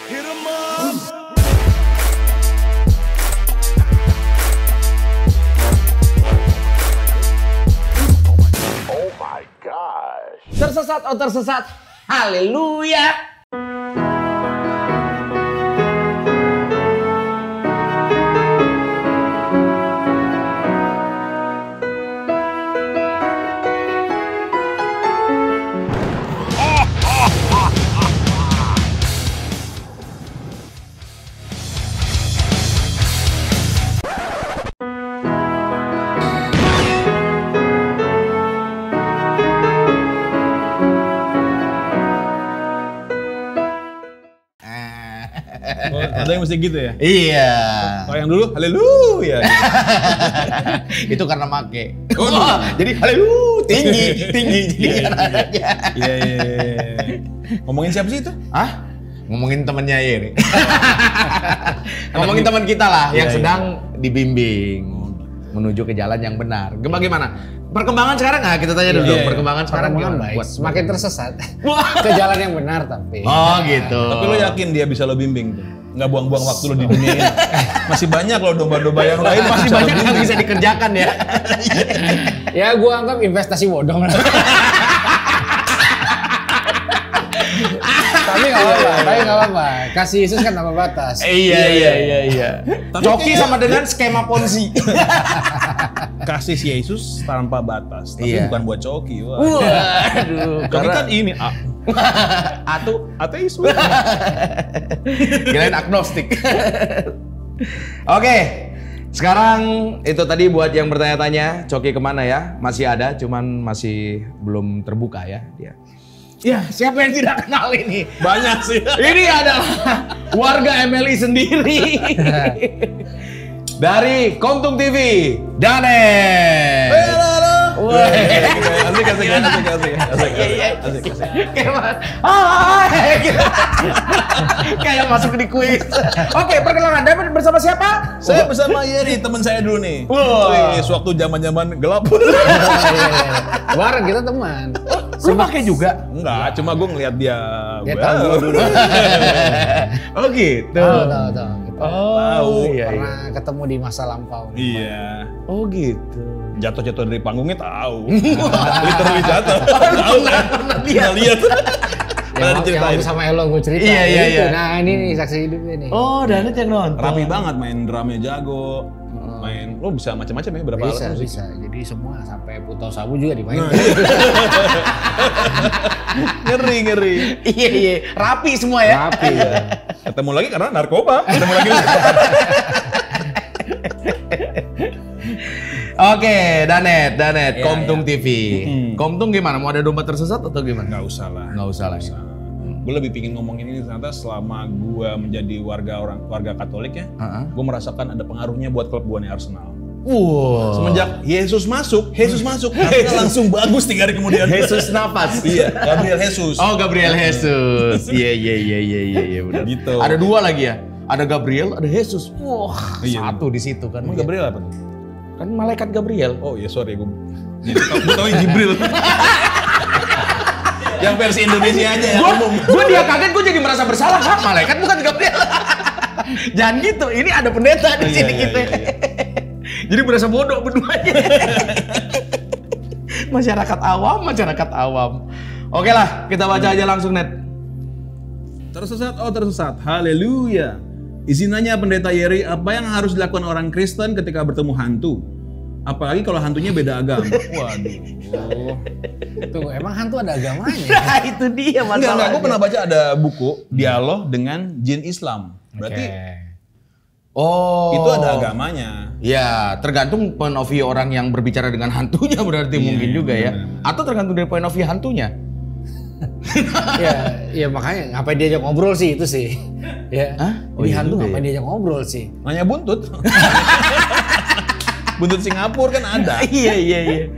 Hit 'em up. Oh my gosh. Tersesat, oh tersesat. Haleluya. Oh, ada yang mesti gitu ya? Iya. Kalau yang dulu, haleluya. Itu karena make. Jadi haleluya, tinggi jadi nadanya. Iya. Ngomongin siapa sih itu? Hah? Ngomongin temennya Yeri. Ngomongin teman kita lah yang sedang dibimbing menuju ke jalan yang benar. Bagaimana? Perkembangan sekarang nggak? Kita tanya dulu. Perkembangan sekarang gimana? Baik. Semakin tersesat ke jalan yang benar tapi. Oh gitu. Tapi lo yakin dia bisa lo bimbing tuh? Nggak buang-buang waktu lo di dunia ini. Masih banyak loh domba-domba yang lain. Masih banyak yang bisa dikerjakan ya. Ya gua anggap investasi bodong lah. Tapi nggak apa-apa. Kasih Yesus kan tanpa batas. Iya. Coki sama dengan skema ponzi. Kasih Yesus tanpa batas. Tapi Iya. bukan buat coki. Waduh. Coki kan ini ateis. Kirain agnostik. Oke. Sekarang itu tadi buat yang bertanya-tanya, Coki kemana ya? Masih ada, cuman masih belum terbuka ya dia. Ya, siapa yang tidak kenal ini? Banyak sih. Ini adalah warga MLI sendiri. Dari Komtung TV, Danet. Asik. Kayak masuk di kuis. Oke, perkenalan Danet bersama siapa? Saya bersama Yeri, teman saya dulu nih. Wah. Waktu zaman-zaman gelap. Bareng kita teman. Lu pakai juga? Enggak, cuma gue ngeliat dia. Dia tahu gua dulu. Oh gitu. Tahu. Oh iya. Pernah ketemu di masa lampau. Iya. Oh gitu. Jatuh-jatuh dari panggungnya tahu. Literally jatuh. Tahu kan? Pernah lihat. Pernah diceritain. Yang sama Elo gue cerita. Iya. Gitu. Nah ini nih saksi hidupnya nih. Oh, Danet yang nonton. Rapi banget, main drumnya jago. Main, lo bisa macam-macam ya, berapa alat musik? Bisa. Jadi semua sampai Putau Sabu juga dimainin. Ngeri. Iya. Rapi semua ya. Rapi ya. Ketemu lagi karena narkoba. Ketemu lagi. Oke, Danet, Iya, Komtung TV. Komtung gimana? Mau ada domba tersesat atau gimana? Nggak usah lah. Nggak usah lah. Gue lebih pingin ngomongin ini ternyata selama gue menjadi warga Katolik ya, gue merasakan ada pengaruhnya buat klub gue nih Arsenal. Wow. Semenjak Yesus masuk, Arsenal langsung bagus 3 hari kemudian. Jesus nafas. Iya, Gabriel Jesus. Oh, Gabriel Jesus. Iya, benar. Gitu. Ada 2 lagi ya. Ada Gabriel, ada Jesus. Wah, Iya. satu di situ kan. Emang Gabriel apa tuh? Kan malaikat Gabriel. Oh iya, sorry gue. Gue tau Jibril. Yang versi Indonesia aja ya. Gue dia kaget, gue jadi merasa bersalah. Hah, malaikat bukan Gabriel. Jangan gitu, ini ada pendeta di sini kita. Jadi berasa bodoh berduanya. Masyarakat awam. Oke lah, kita baca aja langsung, Net. Tersesat. Haleluya. Izin nanya Pendeta Yeri, apa yang harus dilakukan orang Kristen ketika bertemu hantu? Apalagi kalau hantunya beda agama. Waduh. Tuh, emang hantu ada agamanya? Nah, itu dia masalahnya. Enggak, gue pernah baca ada buku dialog dengan jin Islam. Berarti itu ada agamanya. Ya, tergantung point of view orang yang berbicara dengan hantunya berarti mungkin juga ya. Atau tergantung dari point of view hantunya. ya makanya ngapain diajak ngobrol sih itu sih. Ya. Hah? Oh, Ini iya hantu juga ngapain ya. diajak ngobrol sih? Nanya buntut. Buntut Singapura kan ada. Iya.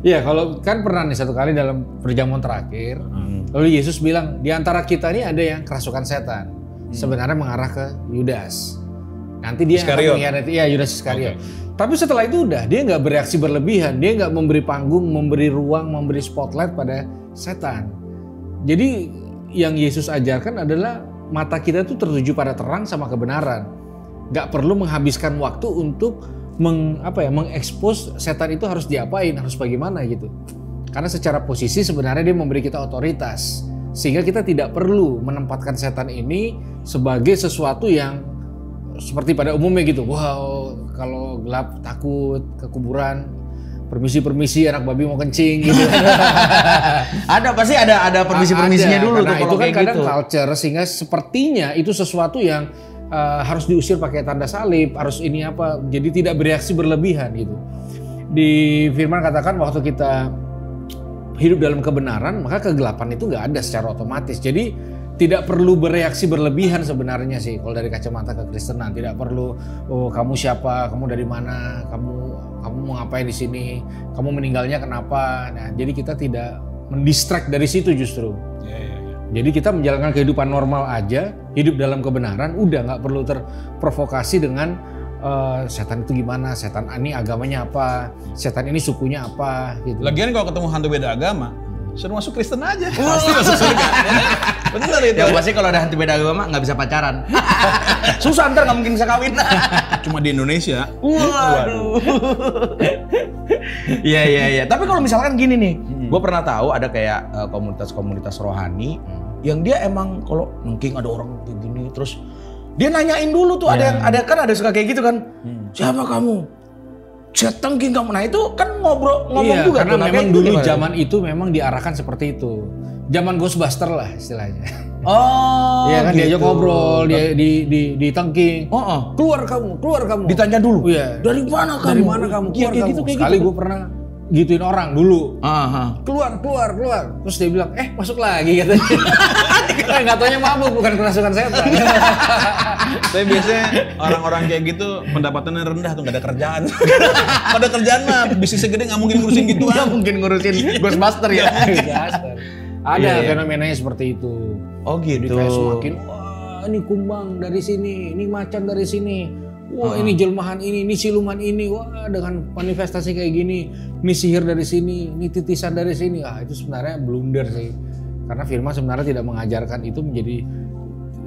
Iya, kalau kan pernah nih satu kali dalam perjamuan terakhir, lalu Yesus bilang di antara kita ini ada yang kerasukan setan. Sebenarnya mengarah ke Yudas. Nanti dia Iskariot. akan mengkhianati, ya Yudas Iskariot. Tapi setelah itu udah dia nggak bereaksi berlebihan, dia nggak memberi panggung, memberi ruang, memberi spotlight pada setan. Jadi yang Yesus ajarkan adalah mata kita tuh tertuju pada terang sama kebenaran. Nggak perlu menghabiskan waktu untuk mengekspos setan itu harus diapain, harus bagaimana gitu. Karena secara posisi sebenarnya dia memberi kita otoritas. Sehingga kita tidak perlu menempatkan setan ini sebagai sesuatu yang seperti pada umumnya gitu. Wow, kalau gelap takut ke kuburan. Permisi anak babi mau kencing gitu. Pasti ada permisi-permisinya dulu tuh karena kalau itu kan kayak kadang gitu. culture sehingga sepertinya itu sesuatu yang harus diusir pakai tanda salib, harus ini apa. Jadi tidak bereaksi berlebihan gitu. Di firman katakan waktu kita hidup dalam kebenaran, maka kegelapan itu nggak ada secara otomatis. Jadi tidak perlu bereaksi berlebihan sebenarnya sih kalau dari kacamata kekristenan. Tidak perlu, oh kamu siapa, kamu dari mana, kamu mau ngapain di sini, kamu meninggalnya kenapa. Nah, jadi kita tidak mendistract dari situ justru. Jadi kita menjalankan kehidupan normal aja, hidup dalam kebenaran, udah nggak perlu terprovokasi dengan setan itu gimana, setan ini agamanya apa, setan ini sukunya apa gitu. Lagian kalau ketemu hantu beda agama, suruh masuk Kristen aja, pasti masuk surga. Bener itu. Ya pasti kalau ada hantu beda agama nggak bisa pacaran. Susah, ntar nggak mungkin bisa kawin. Cuma di Indonesia. Waduh. Iya. Tapi kalau misalkan gini nih, gue pernah tahu ada kayak komunitas-komunitas rohani yang dia emang kalau mungkin ada orang kayak gini, terus dia nanyain dulu tuh, ada suka kayak gitu kan. Siapa kamu? Setan king kamu. Nah itu kan ngomong juga karena tuh. memang dulu zaman itu memang diarahkan seperti itu. Zaman Ghostbuster lah istilahnya. Oh, iya kan gitu. diajak ngobrol, dia di tangking. Keluar kamu. Ditanya dulu. Iya. Dari mana kamu? Dari mana kamu? Keluar kayak kamu. gitu, kayak Sekali gitu. gue pernah gituin orang dulu. Keluar. Terus dia bilang, masuk lagi katanya. Nggak taunya mabuk, bukan kerasukan setan. Tapi biasanya orang-orang kayak gitu pendapatannya rendah tuh, nggak ada kerjaan. Pada kerjaan mah bisnisnya gede nggak mungkin ngurusin gitu. Nggak mungkin ngurusin Ghostbuster ya. Ada fenomenanya seperti itu. Oh gitu. Jadi kayak semakin, wah ini kumbang dari sini, ini macan dari sini. Wah ini jelmahan ini siluman ini. Wah dengan manifestasi kayak gini. Ini sihir dari sini, ini titisan dari sini. Itu sebenarnya blunder sih. Karena firman sebenarnya tidak mengajarkan itu menjadi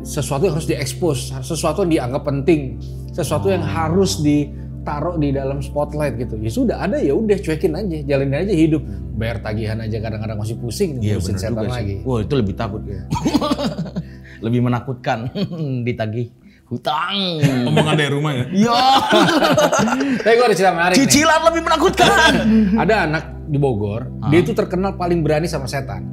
sesuatu yang harus diekspos, sesuatu yang dianggap penting, sesuatu yang harus ditaruh di dalam spotlight gitu. Ya sudah ada, ya udah cuekin aja, jalanin aja hidup. Bayar tagihan aja kadang-kadang masih pusing, ngurusin setan lagi. Wah itu lebih takut ya. Lebih menakutkan ditagih hutang. Omongan dari rumah ya. Iya. Tapi gue ada cerita menarik nih. Cicilan lebih menakutkan. Ada anak di Bogor, dia itu terkenal paling berani sama setan.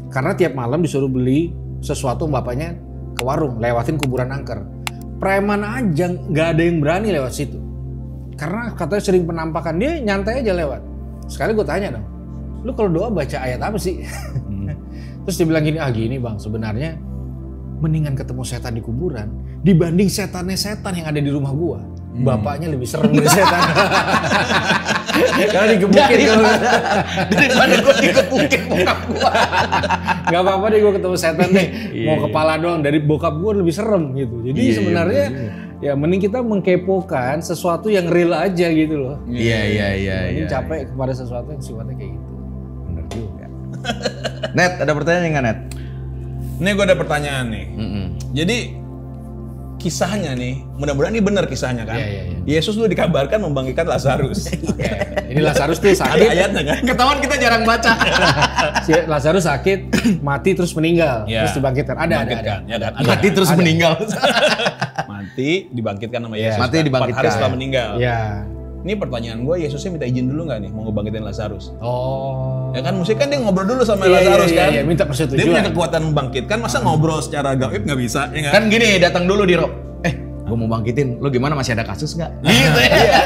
Karena tiap malam disuruh beli sesuatu bapaknya ke warung, lewatin kuburan angker. Preman aja nggak ada yang berani lewat situ. Karena katanya sering penampakan, dia nyantai aja lewat. Sekali gue tanya dong, lu kalau doa baca ayat apa sih? Terus dia bilang gini bang, sebenarnya mendingan ketemu setan di kuburan dibanding setannya setan yang ada di rumah gua. Bapaknya lebih serem dari setan. Karena digebukin daripada gua digebukin bokap gua. Gak apa-apa deh gua ketemu setan deh. Mau kepala doang, dari bokap gua lebih serem gitu. Jadi sebenarnya ya mending kita mengkepokan sesuatu yang real aja gitu loh. Iya. Mending capek kepada sesuatu yang sifatnya kayak gitu. Bener juga. Net, ada pertanyaan nggak Net? Nih gue ada pertanyaan nih. Jadi kisahnya nih, mudah-mudahan ini benar kisahnya kan. Iya. Yesus dulu dikabarkan membangkitkan Lazarus. Ini Lazarus tuh sakit. Ada ayatnya kan? Ketahuan kita jarang baca. Si Lazarus sakit, mati terus meninggal, terus dibangkitkan. Ada. Ya kan? Mati terus meninggal. Mati dibangkitkan sama Yesus. Mati kan? dibangkitkan. 4 hari setelah meninggal. Iya. Ini pertanyaan gue, Yesusnya minta izin dulu nggak nih mau ngebangkitin Lazarus? Oh. Ya kan mesti kan dia ngobrol dulu sama Lazarus kan? Iya, minta persetujuan. Dia punya kekuatan membangkitkan, masa ngobrol secara gaib nggak bisa? Ya Kan gini, datang dulu di Rob. Gue mau bangkitin, lo gimana, masih ada kasus nggak? Gitu ya.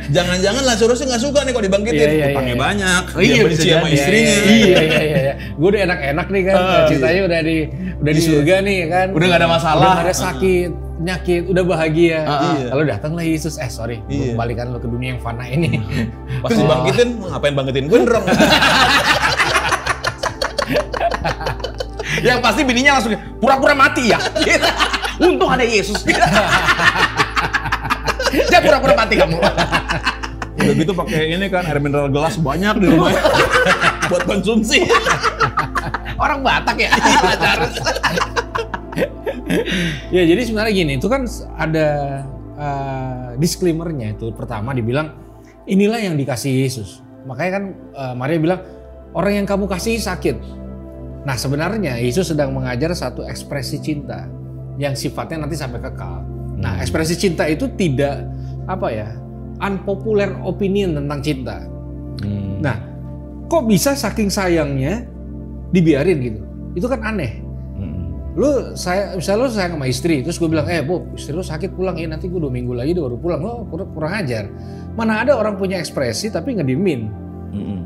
Jangan-jangan Lazarusnya nggak suka nih kalau dibangkitin, utangnya banyak, dia benci sama istrinya. Iya. Gue udah enak-enak nih kan, ceritanya udah di surga nih kan. Udah nggak ada masalah. Udah nggak ada sakit, penyakit, udah bahagia. Iya. Lalu datanglah Yesus, sorry, gue kembalikan lo ke dunia yang fana ini. Pas dibangkitin, ngapain bangkitin gondrong? Yang pasti bininya langsung pura-pura mati ya. Untung ada Yesus. Dia pura-pura mati kamu. Udah gitu pakai ini kan air mineral gelas banyak di rumah buat konsumsi. Orang Batak ya. Lazarus. Ya jadi sebenarnya gini, itu kan ada disclaimer-nya itu. Pertama dibilang inilah yang dikasih Yesus. Makanya kan Maria bilang orang yang kamu kasih sakit. Nah sebenarnya Yesus sedang mengajar satu ekspresi cinta yang sifatnya nanti sampai kekal. Nah ekspresi cinta itu tidak unpopular opinion tentang cinta. Nah kok bisa saking sayangnya dibiarin gitu? Itu kan aneh. Misalnya lu sayang sama istri, terus gue bilang, Bob, istri lu sakit pulang, nanti gue 2 minggu lagi baru pulang. Lo kurang ajar. Mana ada orang punya ekspresi tapi ngediemin.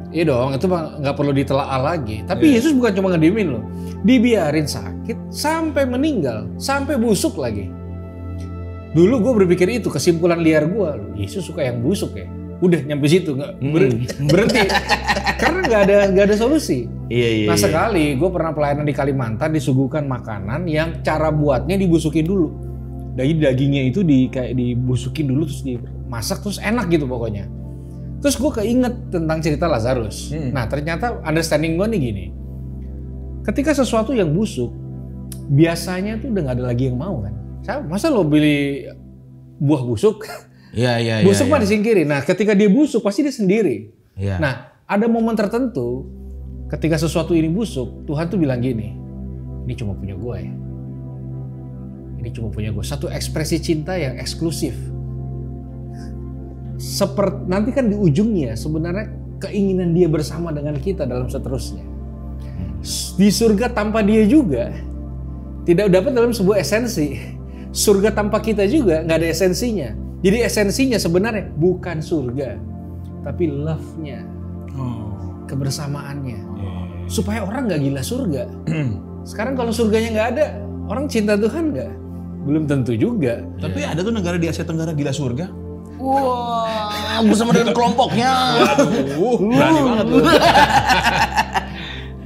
Iya dong, itu nggak perlu ditelaah lagi. Tapi Yesus bukan cuma ngediemin loh, dibiarin sakit sampai meninggal, sampai busuk lagi. Dulu gue berpikir itu kesimpulan liar gue, Yesus suka yang busuk ya. Udah nyampe situ nggak berhenti karena nggak ada solusi. Nah sekali gue pernah pelayanan di Kalimantan, disuguhkan makanan yang cara buatnya dibusukin dulu. Dagingnya itu kayak dibusukin dulu terus dimasak terus enak gitu pokoknya. Terus gue keinget tentang cerita Lazarus. Nah ternyata understanding gue nih gini, ketika sesuatu yang busuk biasanya tuh udah nggak ada lagi yang mau kan. Masa lo beli buah busuk? Iya. Busuk mah disingkirin. Nah, ketika dia busuk pasti dia sendiri. Iya. Nah, ada momen tertentu ketika sesuatu ini busuk, Tuhan tuh bilang gini, ini cuma punya gue ya. Ini cuma punya gue. Satu ekspresi cinta yang eksklusif. Nanti kan di ujungnya sebenarnya keinginan dia bersama dengan kita dalam seterusnya. Di surga tanpa dia juga tidak dapat dalam sebuah esensi. Surga tanpa kita juga nggak ada esensinya. Jadi esensinya sebenarnya bukan surga, tapi love-nya, kebersamaannya. Supaya orang nggak gila surga. Sekarang kalau surganya nggak ada, orang cinta Tuhan nggak? Belum tentu juga. Tapi ada tuh negara di Asia Tenggara gila surga. Wah, bersama dengan kelompoknya. Berani banget loh.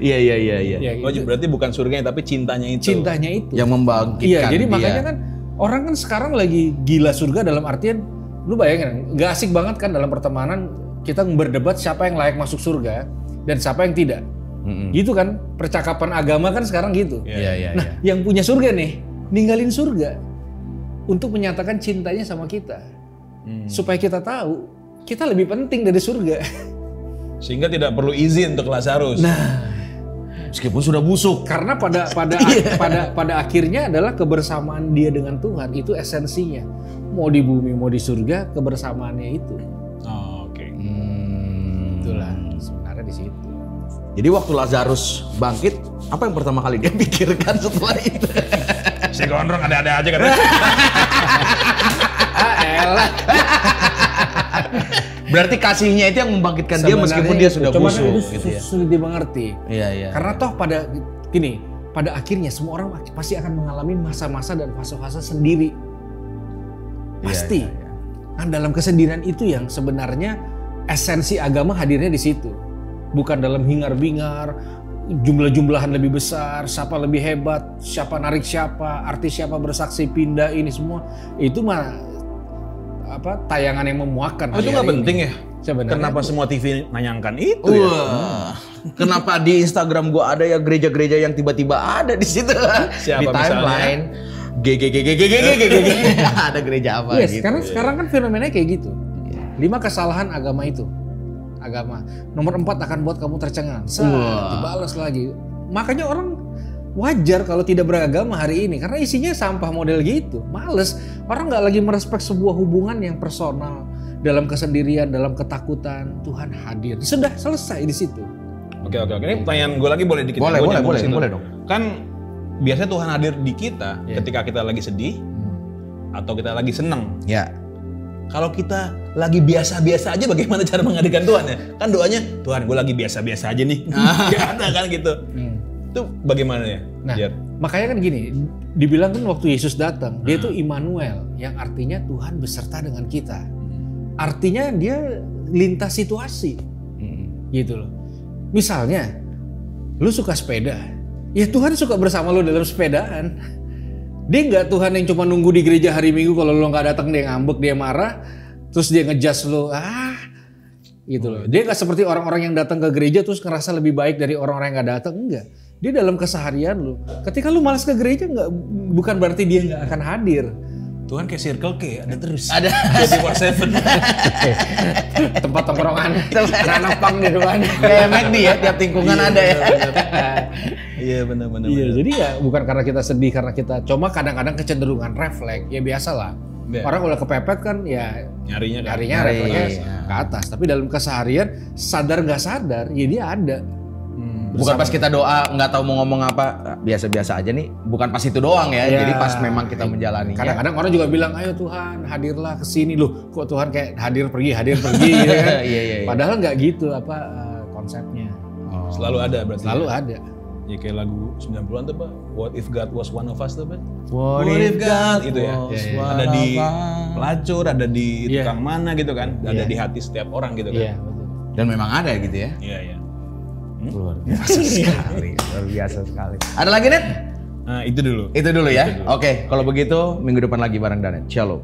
Iya. Berarti bukan surganya tapi cintanya itu. Cintanya itu. Yang membangkitkan Iya, jadi dia. makanya kan orang kan sekarang lagi gila surga dalam artian, lu bayangin, gak asik banget kan dalam pertemanan kita berdebat siapa yang layak masuk surga dan siapa yang tidak. Gitu kan, percakapan agama kan sekarang gitu. Iya. Nah, yang punya surga nih, ninggalin surga untuk menyatakan cintanya sama kita. Supaya kita tahu, kita lebih penting dari surga. Sehingga tidak perlu izin untuk Lazarus. Nah, Meskipun sudah busuk. karena pada akhirnya adalah kebersamaan dia dengan Tuhan, itu esensinya. Mau di bumi mau di surga, kebersamaannya itu. Oke. Itulah sebenarnya di situ. Jadi waktu Lazarus bangkit, apa yang pertama kali dia pikirkan setelah itu? Si gondrong ada-ada aja katanya. Elah. Berarti kasihnya itu yang membangkitkan dia meskipun dia sudah Cuman busuk. itu Gitu ya. sulit dimengerti. Iya. Karena toh pada akhirnya semua orang pasti akan mengalami masa-masa dan fase-fase sendiri. Pasti. Iya. Nah, dalam kesendirian itu yang sebenarnya esensi agama hadirnya di situ. Bukan dalam hingar-bingar, jumlah-jumlahan lebih besar, siapa lebih hebat, siapa narik siapa, artis siapa bersaksi pindah ini semua. Itu mah tayangan yang memuakkan. Itu nggak penting ya? Sebenarnya Kenapa semua TV nanyangkan itu ya? Wah, kenapa di Instagram gua ada ya gereja-gereja yang tiba-tiba ada di situ Siapa di timeline? Ada gereja apa Yes, gitu? karena sekarang kan fenomenanya kayak gitu. 5 kesalahan agama itu. Agama. Nomor 4 akan buat kamu tercengang. Dibalas lagi. Makanya orang wajar kalau tidak beragama hari ini karena isinya sampah model gitu. Males. Orang nggak lagi merespek sebuah hubungan yang personal, dalam kesendirian, dalam ketakutan. Tuhan hadir. Sudah selesai di situ. Oke. Ini pertanyaan gue lagi boleh dikit? Boleh Gua nyambung situ. dong. Kan biasanya Tuhan hadir di kita ketika kita lagi sedih atau kita lagi seneng. Ya. Kalau kita lagi biasa-biasa aja, bagaimana cara menghadirkan Tuhan ya? Kan doanya, Tuhan gue lagi biasa-biasa aja nih. Gak ada kan gitu. Itu bagaimana ya? Nah, makanya kan gini, dibilang kan waktu Yesus datang, dia itu Immanuel, yang artinya Tuhan beserta dengan kita. Artinya dia lintas situasi, gitu loh. Misalnya, lu suka sepeda, ya Tuhan suka bersama lu dalam sepedaan. Dia nggak Tuhan yang cuma nunggu di gereja hari Minggu, kalau lu nggak datang dia ngambek, dia marah, terus dia ngejudge lu, gitu loh. Dia nggak seperti orang-orang yang datang ke gereja terus ngerasa lebih baik dari orang-orang yang nggak datang, enggak. Dia dalam keseharian lu. Ketika lu malas ke gereja bukan berarti dia nggak akan hadir. Tuhan kayak Circle K, ada terus. Ada. 24/7. Tempat tongkrongan, anak pang di depan. Kayak McD ya, tiap lingkungan ada ya. Iya benar. Iya, jadi ya bukan karena kita sedih, karena kita cuma kadang-kadang kecenderungan refleks, ya biasalah. Ya. Orang kalau kepepet kan ya Nyarinya refleksnya ke atas. Tapi dalam keseharian sadar nggak sadar, ya dia ada. Bukan pas kita doa nggak tahu mau ngomong apa, biasa-biasa aja nih. Bukan pas itu doang ya. Ya. Jadi pas memang kita menjalani. Kadang-kadang orang juga bilang, ayo Tuhan hadirlah ke sini. Loh kok Tuhan kayak hadir pergi gitu kan. Iya. Padahal nggak gitu konsepnya. Selalu ada berarti. Selalu ada. Ya kayak lagu 90-an tuh Pak, What If God Was One of Us tuh Pak. What if God itu ya. Ada di pelacur, ada di Iya. tukang mana gitu kan. Ada di hati setiap orang gitu kan. Iya, betul. Dan memang ada gitu ya. Iya. Luar biasa sekali. Luar biasa sekali. Ada lagi Net? Nah itu dulu. Itu dulu ya. Oke, kalau begitu minggu depan lagi bareng Danet. Shalom.